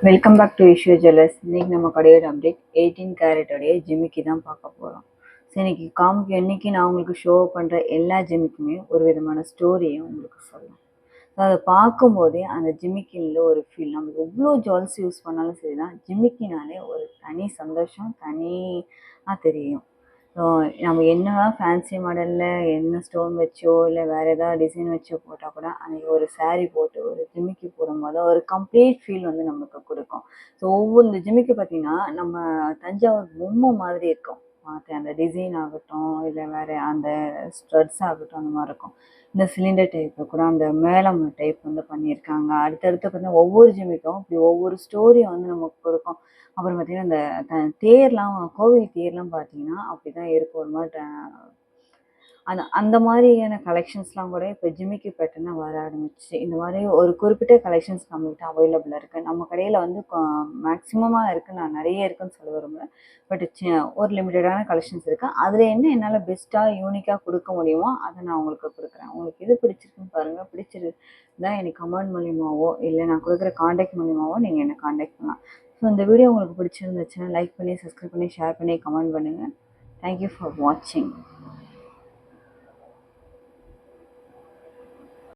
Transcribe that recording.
Welcome back to issue jewellers. இன்னைக்கு நம்ம கடையோட அப்டேட் 18 கேரட்டோடைய ஜிமிக்கி தான் பார்க்க போகிறோம். ஸோ இன்னைக்கு நான் உங்களுக்கு ஷோ பண்ணுற எல்லா ஜிமிக்குமே ஒரு விதமான ஸ்டோரியும் உங்களுக்கு சொல்லலாம். ஸோ அதை பார்க்கும்போதே அந்த ஜிமிக்கியில் ஒரு ஃபீல், நம்ம எவ்வளோ ஜுவல்ஸ் யூஸ் பண்ணாலும் சரி தான், ஜிமிக்கினாலே ஒரு தனி சந்தோஷம் தனியாக தெரியும். ஸோ நம்ம என்ன தான் ஃபேன்சி மாடலில் என்ன ஸ்டோன் வச்சோ இல்லை வேறு ஏதாவது டிசைன் வச்சோ போட்டால் கூட அன்றைக்கி ஒரு சாரீ போட்டு ஒரு ஜிமிக்கி போடும்போது ஒரு கம்ப்ளீட் ஃபீல் வந்து நமக்கு கொடுக்கும். ஸோ ஒவ்வொரு ஜிமிக்கி பார்த்திங்கன்னா நம்ம தஞ்சாவூர் பொம்மை மாதிரி இருக்கும். அந்த டிசைன் ஆகட்டும் இல்லை வேறு அந்த ஸ்ட்ரட்ஸ் ஆகட்டும் அந்த மாதிரி இருக்கும். இந்த சிலிண்டர் டைப்பு கூட அந்த மேளம் டைப் வந்து பண்ணியிருக்காங்க. அடுத்தடுத்து பார்த்தீங்கன்னா ஒவ்வொரு ஜிமிக்கும் இப்படி ஒவ்வொரு ஸ்டோரியும் வந்து நமக்கு கொடுக்கும். அப்புறம் பார்த்திங்கன்னா இந்த தேர்லாம், கோவில் தேர்லாம் பார்த்திங்கன்னா அப்படி தான் இருக்கும். ஒரு மாதிரி அந்த மாதிரியான கலெக்ஷன்ஸ்லாம் கூட இப்போ ஜிமிக்கி பேட்டர்னாக வர ஆரம்பிச்சு. இந்த மாதிரி ஒரு குறிப்பிட்ட கலெக்ஷன்ஸ் நம்மகிட்ட அவைலபிளாக இருக்குது. நம்ம கடையில் வந்து மேக்ஸிமமாக இருக்குது, நான் நிறைய இருக்குதுன்னு சொல்ல விரும்புகிறேன். பட் ஒரு லிமிட்டடான கலெக்ஷன்ஸ் இருக்குது. அதில் என்ன என்னால் பெஸ்ட்டாக யூனிக்காக கொடுக்க முடியுமோ அதை நான் உங்களுக்கு கொடுக்குறேன். உங்களுக்கு எது பிடிச்சிருக்குன்னு பாருங்கள். பிடிச்சிருந்தா எனக்கு கமெண்ட் மூலியமாவோ இல்லை நான் கொடுக்குற காண்டாக்ட் மூலியமாவோ நீங்கள் என்னை காண்டாக்ட் பண்ணலாம். ஸோ இந்த வீடியோ உங்களுக்கு பிடிச்சிருந்துச்சுன்னா லைக் பண்ணி, சப்ஸ்கிரைப் பண்ணி, ஷேர் பண்ணி, கமெண்ட் பண்ணுங்கள். தேங்க்யூ ஃபார் வாட்சிங்.